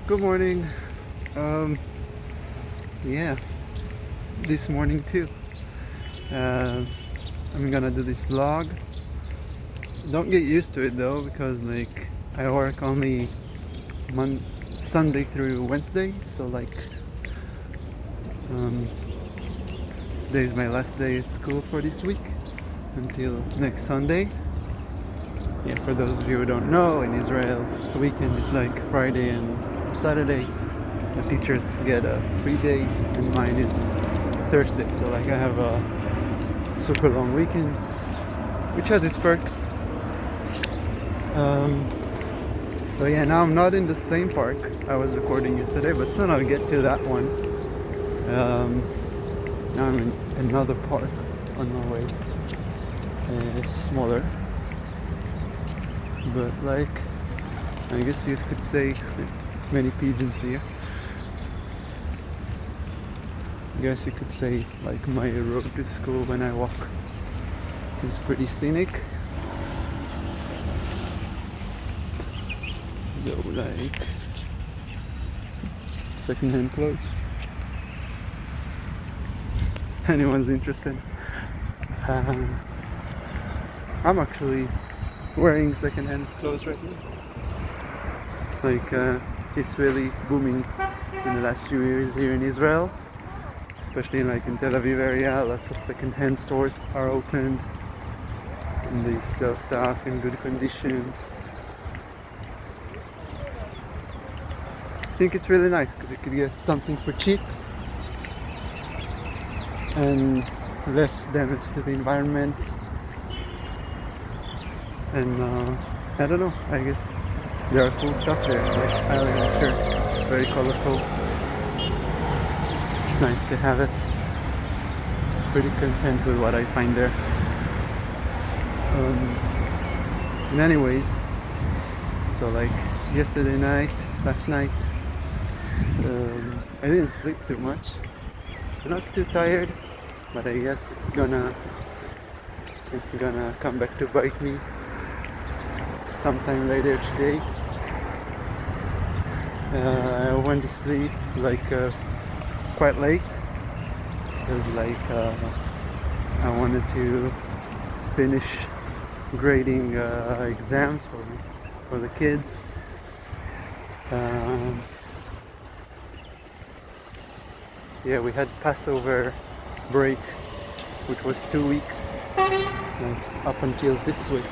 Good morning. Um, yeah, this morning too. Uh, I'm gonna do this vlog. Don't get used to it though, because like I work only Sunday through Wednesday, so um, today's my last day at school for this week until next Sunday. Yeah, for those of you who don't know, in Israel, the weekend is like Friday and Saturday. The teachers get a free day, and mine is Thursday. So like I have a super long weekend, which has its perks. So yeah, now I'm not in the same park I was recording yesterday, but soon I'll get to that one. Now I'm in another park on my way, smaller, but like I guess you could say many pigeons here. I guess you could say like my road to school when I walk is pretty scenic. Go like second-hand clothes. Anyone's interested? I'm actually wearing second-hand clothes right now. Like it's really booming in the last few years here in Israel, especially like in Tel Aviv area. Lots of second-hand stores are opened and they sell stuff in good conditions. I think it's really nice because you could get something for cheap and less damage to the environment. And I don't know, I guess there are cool stuff there, like Ireland shirts, very colorful. It's nice to have it. Pretty content with what I find there. And anyways, so like yesterday night, last night, I didn't sleep too much. I'm not too tired, but I guess it's gonna come back to bite me sometime later today. I went to sleep like quite late because like I wanted to finish grading exams for the kids. Yeah, we had Passover break, which was 2 weeks, like up until this week.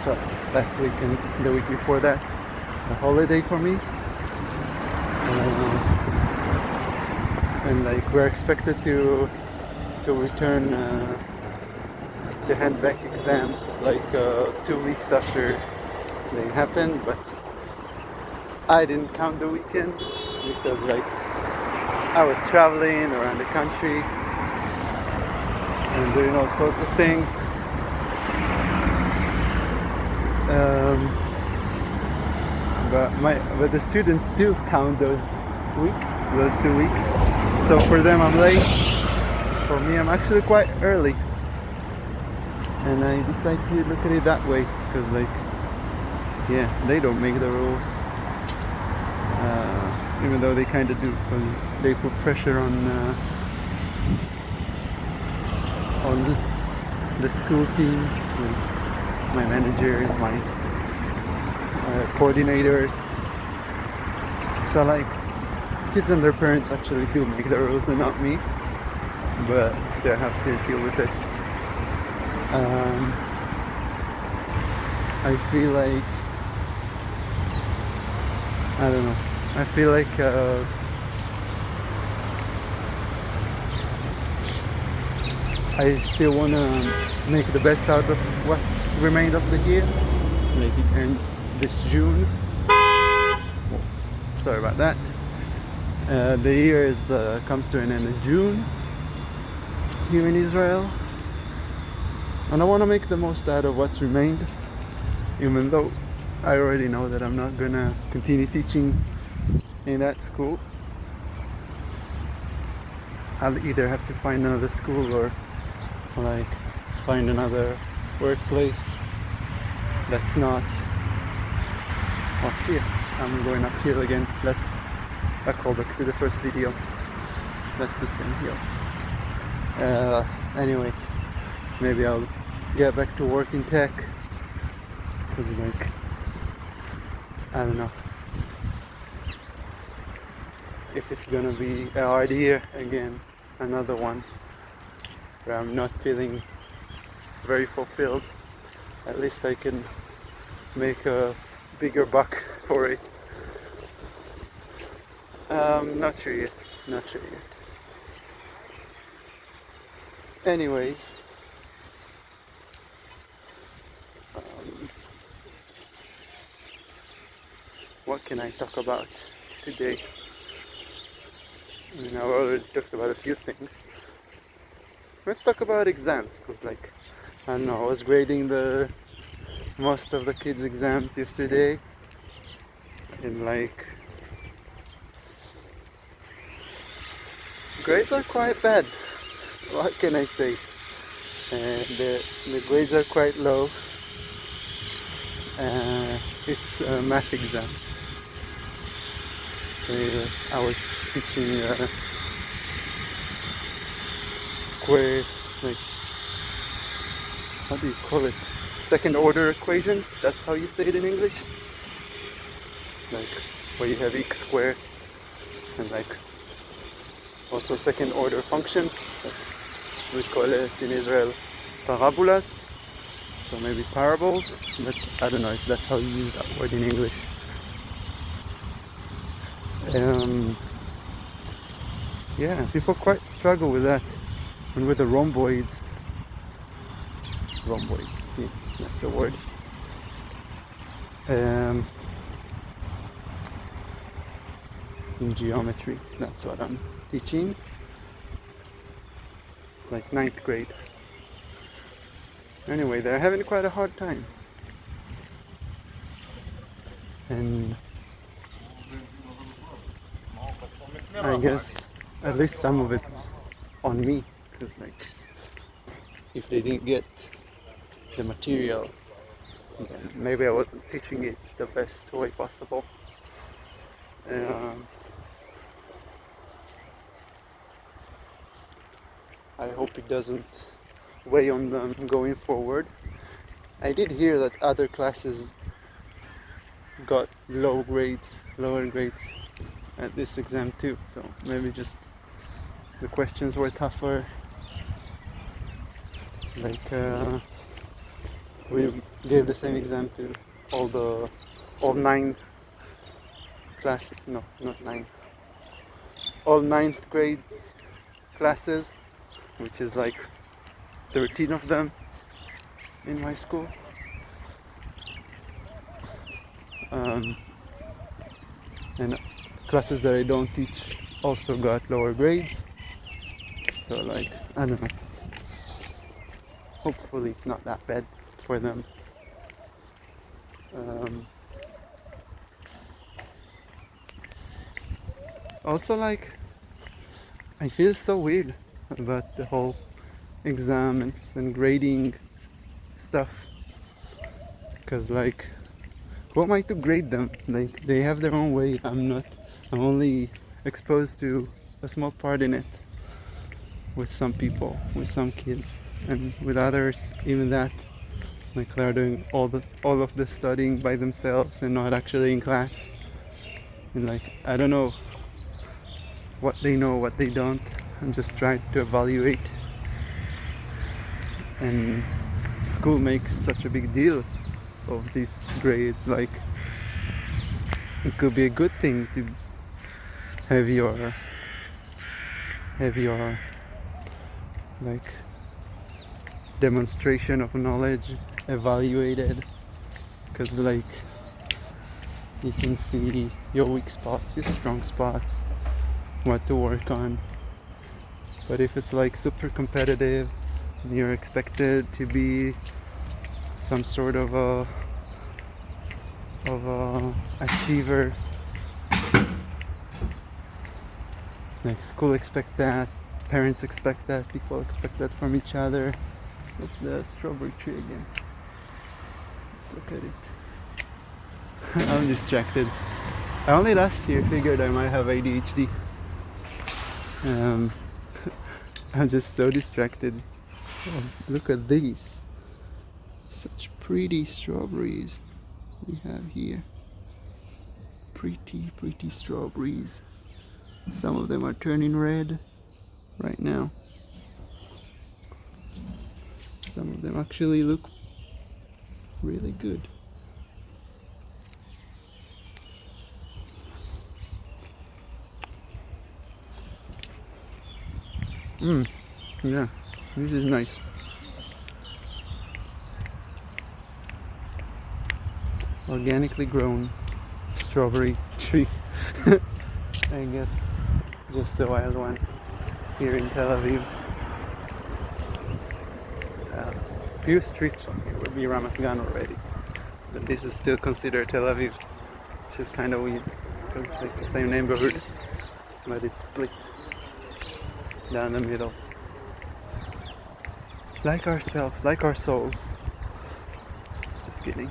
So last week and the week before that, a holiday for me. And like we're expected to return the hand back exams like 2 weeks after they happened, but I didn't count the weekend because like I was traveling around the country and doing all sorts of things. But the students do count those 2 weeks. So for them I'm late. For me I'm actually quite early. And I decided to look at it that way because like, yeah, they don't make the rules. Even though they kind of do, because they put pressure on the school team, like my managers, my coordinators. So like kids and their parents actually do make the rules and not me, but they have to deal with it. I feel like, I don't know, I feel like I still want to make the best out of what's remained of the year. Like it ends this June. Oh, sorry about that. The year comes to an end in June here in Israel. And I want to make the most out of what's remained, even though I already know that I'm not gonna continue teaching in that school. I'll either have to find another school or like find another workplace that's not here. I'm going uphill again. Let's call back to the first video. That's the same hill. Anyway, maybe I'll get back to work in tech, because like, I don't know if it's gonna be a hard year again, another one where I'm not feeling very fulfilled. At least I can make a bigger buck for it. Not sure yet. Anyways, what can I talk about today? I mean, I've already talked about a few things. Let's talk about exams, because like, I don't know, I was grading most of the kids' exams yesterday, and like, grades are quite bad. What can I say? And the grades are quite low. It's a math exam. I was teaching square, like, how do you call it? Second order equations, that's how you say it in English. Like, where you have x squared and like also second order functions. We call it in Israel parabolas, so maybe parables, but I don't know if that's how you use that word in English. Yeah, people quite struggle with that, and with the rhomboids, yeah, that's the word. In geometry, that's what I'm teaching. It's like 9th grade. Anyway, they're having quite a hard time. And I guess at least some of it's on me, because like, if they didn't get the material, then maybe I wasn't teaching it the best way possible. I hope it doesn't weigh on them going forward. I did hear that other classes got lower grades at this exam too, so maybe just the questions were tougher. Like, we gave the same exam to all 9 classes, no, not 9, all 9th grade classes, which is like 13 of them in my school. And classes that I don't teach also got lower grades. So like, I don't know. Hopefully it's not that bad for them. Also, like, I feel so weird about the whole exams and grading stuff, because like, who am I to grade them? Like, they have their own way. I'm only exposed to a small part in it with some people, with some kids, and with others, even that, like, they're doing all of the studying by themselves and not actually in class. And like, I don't know what they know, what they don't. I'm just trying to evaluate, and school makes such a big deal of these grades. Like, it could be a good thing to have your like demonstration of knowledge evaluated, because like, you can see your weak spots, your strong spots, what to work on. But if it's like super competitive and you're expected to be some sort of a achiever, like, school expect that, parents expect that, people expect that from each other. It's the strawberry tree again. Let's look at it. I'm distracted. I only last year figured I might have ADHD. I'm just so distracted. Oh, look at these. Such pretty strawberries we have here. Pretty, pretty strawberries. Some of them are turning red right now. Some of them actually look really good. Yeah, this is nice. Organically grown strawberry tree. I guess just a wild one here in Tel Aviv. A few streets from here would be Ramat Gan already, but this is still considered Tel Aviv, which is kind of weird because it's like the same neighborhood, but it's split down the middle. Like ourselves, like our souls. Just kidding.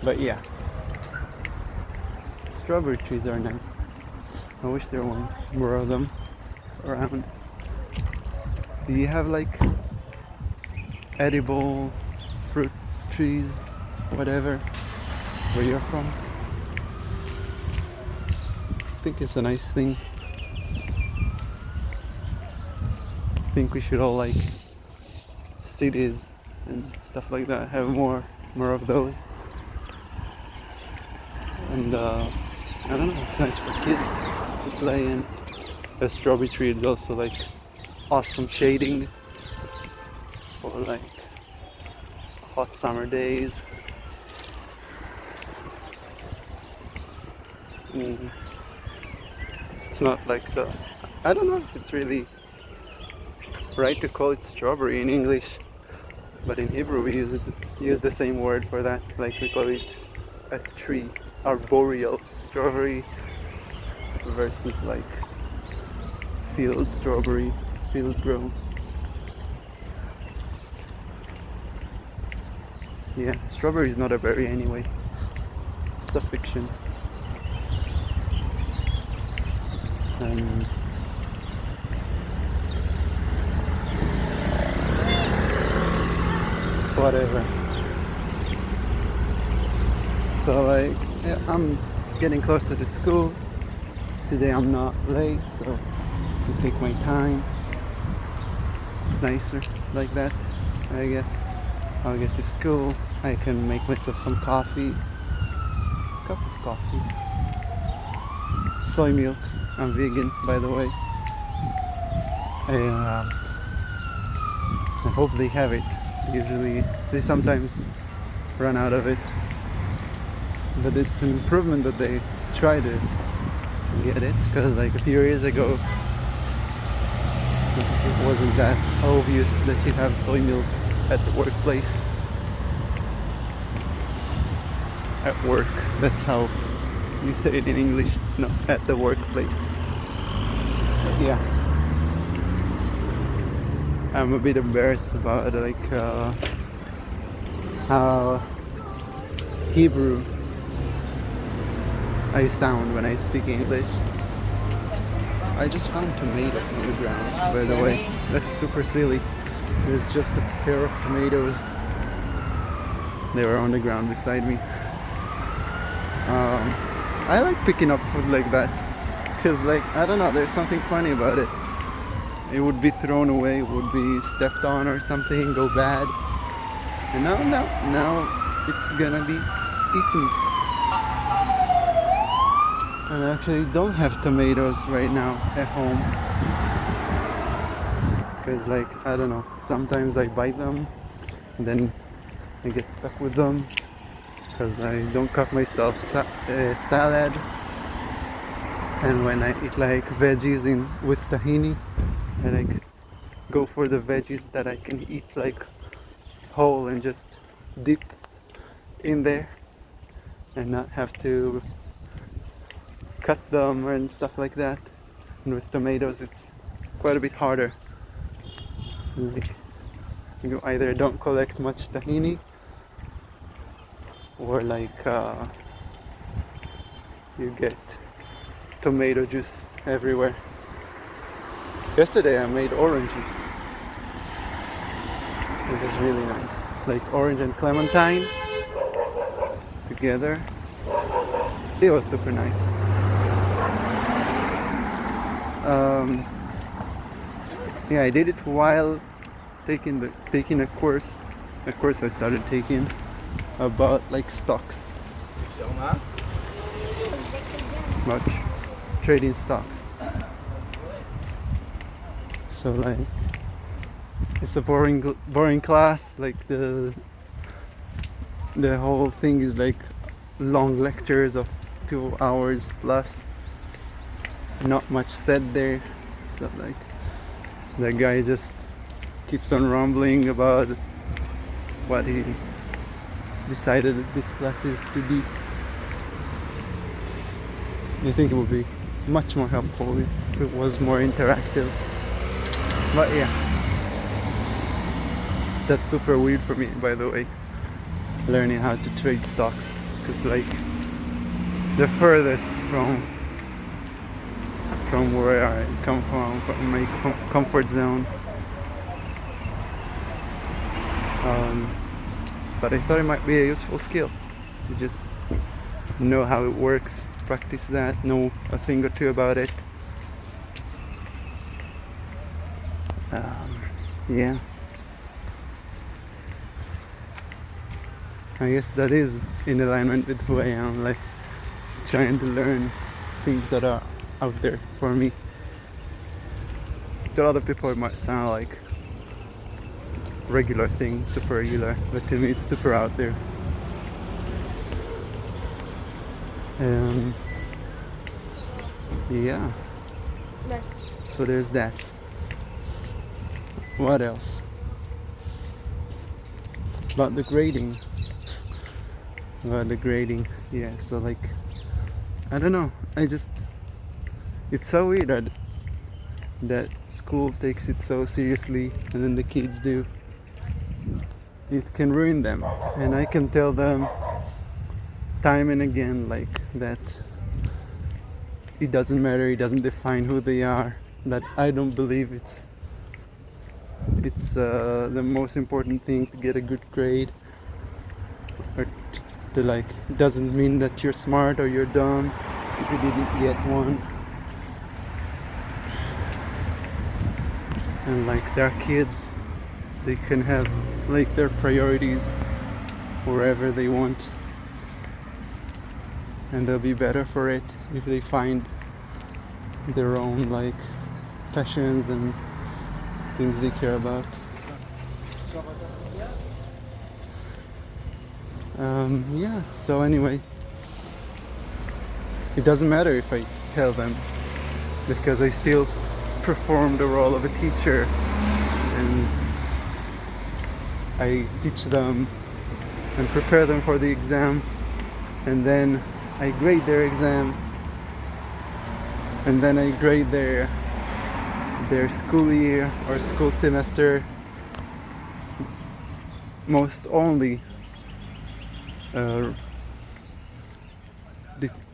But yeah, strawberry trees are nice. I wish there were more of them around. Do you have like edible fruit trees, whatever, where you're from? I think it's a nice thing. I think we should all, like cities and stuff like that, have more of those. And I don't know, it's nice for kids to play in. A strawberry tree is also like awesome shading for like hot summer days. It's not like I don't know if it's really right to call it strawberry in English, but in Hebrew we use the same word for that. Like we call it a tree, arboreal strawberry, versus like field strawberry, field grown. Yeah, strawberry is not a berry anyway. It's a fiction. Whatever. So like, yeah, I'm getting closer to school. Today I'm not late, so I can take my time. It's nicer like that, I guess. I'll get to school, I can make myself some coffee. Cup of coffee. Soy milk. I'm vegan, by the way. I hope they have it. Usually, they sometimes run out of it. But it's an improvement that they try to get it, because like a few years ago it wasn't that obvious that you have soy milk at the workplace. At work, that's how you say it in English, not at the workplace. But yeah, I'm a bit embarrassed about like how Hebrew I sound when I speak English. I just found tomatoes on the ground, by the way. That's super silly. There's just a pair of tomatoes. They were on the ground beside me. I like picking up food like that, because like, I don't know, there's something funny about it. It would be thrown away, it would be stepped on or something, go bad. And now it's gonna be eaten. And I actually don't have tomatoes right now at home, because like, I don't know, sometimes I bite them and then I get stuck with them because I don't cut myself salad. And when I eat like veggies with tahini, I like go for the veggies that I can eat like whole and just dip in there and not have to cut them and stuff like that. And with tomatoes it's quite a bit harder. Like, you either don't collect much tahini or like you get tomato juice everywhere. Yesterday I made orange juice. It was really nice, like orange and clementine together. It was super nice. Yeah, I did it while taking a course I started taking about like stocks, about trading stocks. So like it's a boring class. Like the whole thing is like long lectures of 2 hours plus. Not much said there. So like the guy just keeps on rambling about what he decided that this class is to be. I think it would be much more helpful if it was more interactive. But yeah, that's super weird for me, by the way, learning how to trade stocks, because like the furthest from where I come from my comfort zone. But I thought it might be a useful skill to just know how it works, practice that, know a thing or two about it. Yeah, I guess that is in alignment with who I am, like trying to learn things that are out there for me. To other people it might sound like regular thing, super regular, but to me it's super out there. Yeah, so there's that. What else? About the grading. Yeah, so like I don't know, it's so weird that school takes it so seriously and then the kids do. It can ruin them, and I can tell them time and again like that it doesn't matter, it doesn't define who they are, that I don't believe it's the most important thing to get a good grade, or to like, it doesn't mean that you're smart or you're dumb if you didn't get one. And like they're kids, they can have like their priorities wherever they want, and they'll be better for it if they find their own like passions and things they care about. Yeah, so anyway, it doesn't matter if I tell them, because I still perform the role of a teacher, and I teach them and prepare them for the exam, and then I grade their exam, and then I grade their school year or school semester, most only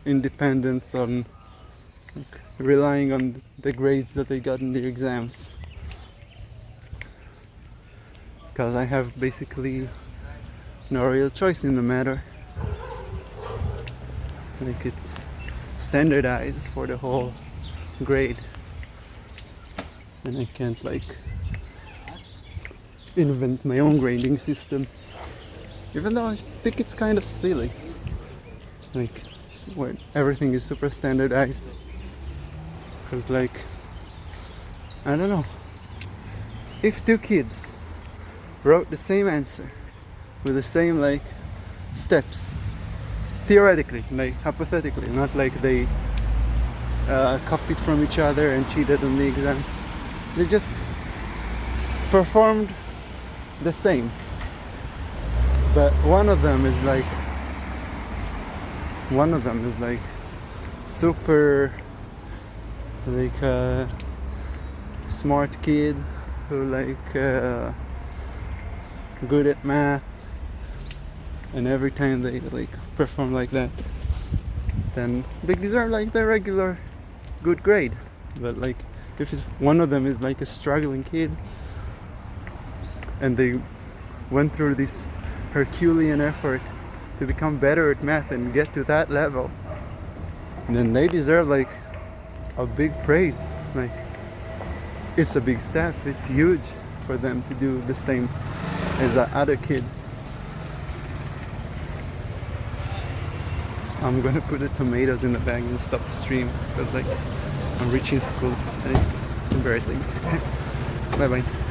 independence on relying on the grades that they got in their exams, because I have basically no real choice in the matter. Like it's standardized for the whole grade, and I can't like invent my own grading system, even though I think it's kind of silly, like where everything is super standardized. Because like, I don't know, if two kids wrote the same answer with the same like steps, theoretically, like hypothetically, not like they copied from each other and cheated on the exam, they just performed the same, but one of them is like super like a smart kid who like good at math, and every time they like perform like that, then they deserve like the regular good grade. But like if it's, one of them is like a struggling kid and they went through this Herculean effort to become better at math and get to that level, then they deserve like a big praise. Like it's a big step, it's huge for them to do the same as that other kid. I'm gonna put the tomatoes in the bag and stop the stream because like I'm reaching school and it's embarrassing. Bye bye.